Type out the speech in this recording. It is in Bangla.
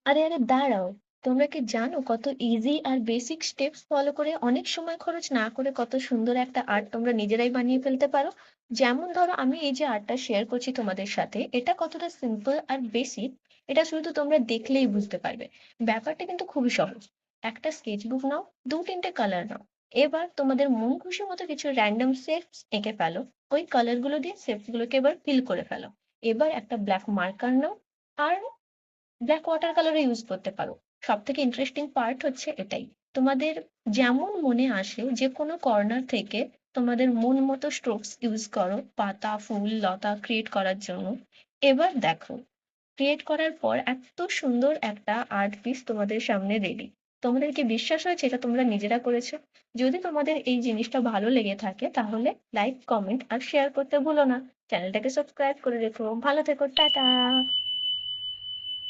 আরে আরে দাঁড়াও, তোমরা কি জানো কত ইজি আর বেসিক স্টেপস ফলো করে অনেক সময় খরচ না করে কত সুন্দর একটা আর্ট তোমরা নিজেরাই বানিয়ে ফেলতে পারো? যেমন ধরো, আমি এই যে আর্টটা শেয়ার করছি তোমাদের সাথে, এটা কতটা সিম্পল আর বেসিক এটা শুধু তোমরা দেখলেই বুঝতে পারবে। ব্যাপারটা কিন্তু খুবই সহজ। একটা স্কেচ বুক নাও, দু তিনটে কালার নাও, এবার তোমাদের মন খুশি মতো কিছু র্যান্ডম শেপস এঁকে ফেলো। ওই কালার গুলো দিয়ে শেপস গুলোকে এবার ফিল করে ফেলো। এবার একটা ব্ল্যাক মার্কার নাও, আর ব্ল্যাক ওয়াটার কালারও ইউজ করতে পারো। সব থেকে ইন্টারেস্টিং পার্ট হচ্ছে এটাই, তোমাদের যেমন মনে আসে যে কোনো কর্নার থেকে তোমাদের মন মতো স্ট্রোকস ইউজ করো পাতা ফুল লতা ক্রিয়েট করার জন্য। এবার দেখো, ক্রিয়েট করার পর এত সুন্দর একটা আর্ট পিস তোমাদের সামনে রেডি। তোমাদের কি বিশ্বাস হয়েছে এটা তোমরা নিজেরা করেছো? যদি তোমাদের এই জিনিসটা ভালো লেগে থাকে তাহলে লাইক কমেন্ট আর শেয়ার করতে ভুলো না। চ্যানেলটাকে সাবস্ক্রাইব করে রেখো। ভালো থেকো, টাটা।